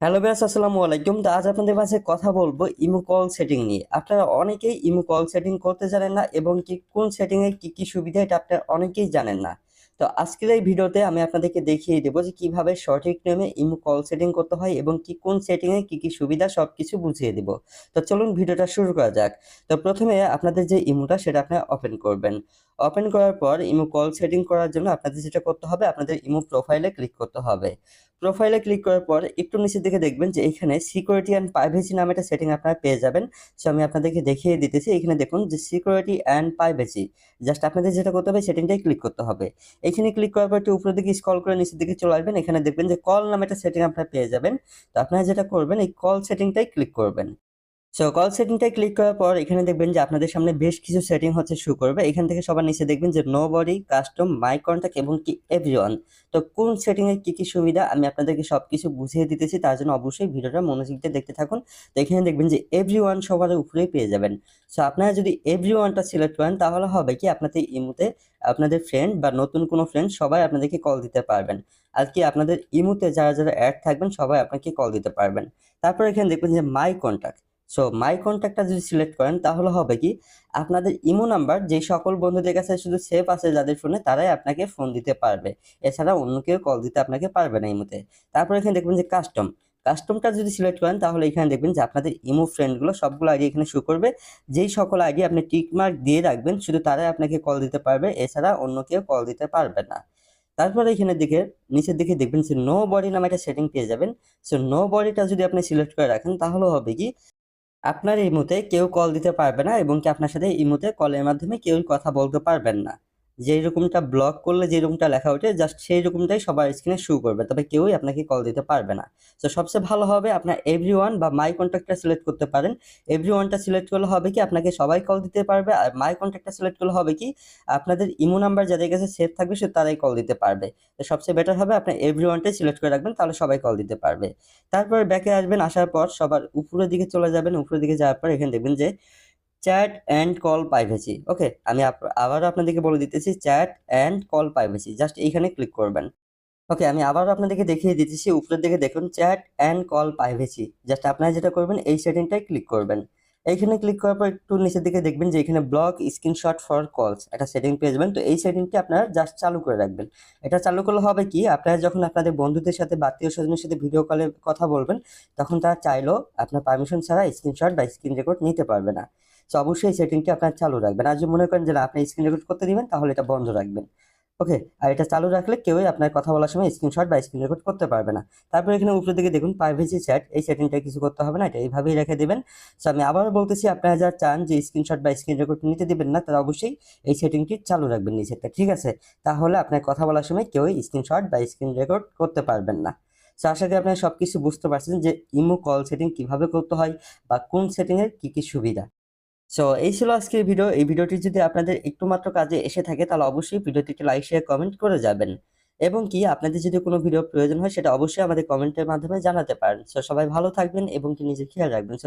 Hello viewers, আসসালামু আলাইকুম। তো আজ আপনাদের মাঝে কথা বলবো ইমো কল সেটিং নিয়ে। আপনারা অনেকেই ইমো কল সেটিং করতে জানেন না এবং কি কোন সেটিং এ কি সুবিধা এটা আপনারা অনেকেই জানেন না। তো আজকের এই ভিডিওতে আমি আপনাদেরকে দেখিয়ে দেব যে কিভাবে সঠিক নিয়মে ইমো কল সেটিং করতে হয় এবং কি কোন সেটিং এ কি সুবিধা সবকিছু বুঝিয়ে দিব। তো চলুন ভিডিওটা শুরু করা যাক। তো প্রথমে আপনাদের যে ইমোটা সেটা আপনারা ওপেন করবেন। ওপেন করার পর ইমো কল সেটিং করার জন্য আপনাদের যেটা করতে হবে, আপনাদের ইমো প্রোফাইলে ক্লিক করতে হবে। প্রোফাইলে ক্লিক করার পর একটু নিচের দিকে দেখবেন যে এখানে সিকিউরিটি অ্যান্ড প্রাইভেসি নামে একটা সেটিং আপনারা পেয়ে যাবেন। সো আমি আপনাদেরকে দেখিয়ে দিতেছি। এখানে দেখুন যে সিকিউরিটি অ্যান্ড প্রাইভেসি, জাস্ট আপনাদের যেটা করতে হবে সেটিংটাই ক্লিক করতে হবে। এখানে ক্লিক করার পর একটু উপরের দিকে স্ক্রল করে নিচের দিকে চলে আসবেন। এখানে দেখবেন যে কল নামে একটা সেটিং আপনারা পেয়ে যাবেন। তো আপনারা যেটা করবেন এই কল সেটিংটাই ক্লিক করবেন। সো কল সেটিংটায় ক্লিক করার পর এখানে দেখবেন যে আপনাদের সামনে বেশ কিছু সেটিং শো করবে। এখান থেকে সবার নিচে দেখবেন যে নোবডি, কাস্টম, মাই কন্টাক্ট এবং কি এভরিওয়ান। তো কোন সেটিং এর কি সুবিধা আমি আপনাদেরকে সবকিছু বুঝিয়ে দিতেছি, তার জন্য অবশ্যই ভিডিওটা মনোযোগ দিয়ে দেখতে থাকুন। তো এখানে দেখবেন যে এভরিওয়ান সবার উপরেই পেয়ে যাবেন। সো আপনারা যদি এভরিওয়ানটা সিলেক্ট করেন তাহলে হবে কি আপনাদের ইমোতে আপনাদের ফ্রেন্ড বা নতুন কোনো ফ্রেন্ড সবাই আপনাদেরকে কল দিতে পারবেন। আর কি আপনাদের ইমোতে যারা অ্যাড থাকবেন সবাই আপনাকে কল দিতে পারবেন। তারপর এখানে দেখবেন যে মাই কন্টাক্ট। সো মাই কন্ট্যাক্টটা যদি সিলেক্ট করেন তাহলে হবে কি আপনাদের ইমো নাম্বার যে সকল বন্ধুদের কাছে শুধু সেভ আছে যাদের ফোনে তারাই আপনাকে ফোন দিতে পারবে। এছাড়া অন্য কেউ কল দিতে আপনাকে পারবে না ইমোতে। তারপর এখানে দেখবেন যে কাস্টমটা যদি সিলেক্ট করেন তাহলে এখানে দেখবেন যে আপনাদের ইমো ফ্রেন্ডগুলো সবগুলো আইডি এখানে শো করবে। যেই সকল আইডি আপনি টিক মার্ক দিয়ে রাখবেন শুধু তারাই আপনাকে কল দিতে পারবে, এছাড়া অন্য কেউ কল দিতে পারবে না। তারপরে এখানে দিকে নিচের দিকে দেখবেন যে নো বডি নামে একটা সেটিং পেয়ে যাবেন। সো নো বডিটা যদি আপনি সিলেক্ট করে রাখেন তাহলে হবে কি আপনার ইমোতে কেউ কল দিতে পারবে না এবং কি আপনার সাথে ইমোতে কলের মাধ্যমে কেউই কথা বলতে পারবেন না। যেই রকমটা ব্লক করলে যে রকমটা লেখা ওঠে জাস্ট সেই রকমটাই সবার স্ক্রিনে শো করবে, তবে কেউই আপনাকে কল দিতে পারবে না। তো সবচেয়ে ভালো হবে আপনার এভরিওয়ান বা মাই কন্ট্যাক্টটা সিলেক্ট করতে পারেন। এভরিওয়ানটা সিলেক্ট করলে হবে কি আপনাকে সবাই কল দিতে পারবে, আর মাই কন্ট্যাক্টটা সিলেক্ট করলে হবে কি আপনাদের ইমো নাম্বার যাদের কাছে সেভ থাকবে সে তারাই কল দিতে পারবে। তো সবচেয়ে বেটার হবে আপনার এভরিওয়ানটাই সিলেক্ট করে রাখবেন, তাহলে সবাই কল দিতে পারবে। তারপর ব্যাকে আসবেন, আসার পর সবার উপরের দিকে চলে যাবেন। উপরের দিকে যাওয়ার পর এখানে দেখবেন যে চ্যাট অ্যান্ড কল প্রাইভেসি। ওকে, আমি আবারও আপনাদেরকে বলে দিতেছি chat and call privacy, just এইখানে ক্লিক করবেন। ওকে, আমি আবারও আপনাদেরকে দেখিয়ে দিতেছি। উপরের দিকে দেখুন chat and call privacy, just আপনারা যেটা করবেন এই সেটিংটাই ক্লিক করবেন। এইখানে ক্লিক করার পর একটু নিচের দিকে দেখবেন যে এখানে ব্লক স্ক্রিনশট ফর কলস একটা সেটিং পেয়ে যাবেন। তো এই সেটিংটি আপনারা জাস্ট চালু করে রাখবেন। এটা চালু করলে হবে কি আপনারা যখন আপনাদের বন্ধুদের সাথে বা আত্মীয় স্বজনের সাথে ভিডিও কলে কথা বলবেন তখন তারা চাইলেও আপনার পারমিশন ছাড়া স্ক্রিনশট বা স্ক্রিন রেকর্ড নিতে পারবে না। তো অবশ্যই এই সেটিংটি আপনারা চালু রাখবেন। আর যদি মনে করেন যে না আপনি স্ক্রিন রেকর্ড করতে দিবেন তাহলে এটা বন্ধ রাখবেন। ওকে, আর এটা চালু রাখলে কেউই আপনার কথা বলার সময় স্ক্রিনশট বা স্ক্রিন রেকর্ড করতে পারবে না। তারপর এখানে উপরের দিকে দেখুন প্রাইভেসি চ্যাট, এই সেটিংটা কিছু করতে হবে না, এটা এইভাবেই রেখে দিবেন। সো আমি আবারও বলতেছি আপনারা যারা চান যে স্ক্রিনশট বা স্ক্রিন রেকর্ড নিতে দিবেন না তারা অবশ্যই এই সেটিংটি চালু রাখবেন নিচেরটা, ঠিক আছে? তাহলে আপনার কথা বলার সময় কেউই স্ক্রিনশট বা স্ক্রিন রেকর্ড করতে পারবেন না। সো আশা করি আপনারা সবকিছু বুঝতে পারছেন যে ইমো কল সেটিং কিভাবে করতে হয় বা কোন সেটিং এর কি সুবিধা। সো এই ছিল আজকের ভিডিও। এই ভিডিওটি যদি আপনাদের একটু মাত্র কাজে এসে থাকে তাহলে অবশ্যই ভিডিওটিতে লাইক, শেয়ার, কমেন্ট করে যাবেন। এবং কি আপনাদের যদি কোনো ভিডিও প্রয়োজন হয় সেটা অবশ্যই আমাদের কমেন্টের মাধ্যমে জানাতে পারেন। সো সবাই ভালো থাকবেন এবং কি নিজের খেয়াল রাখবেন।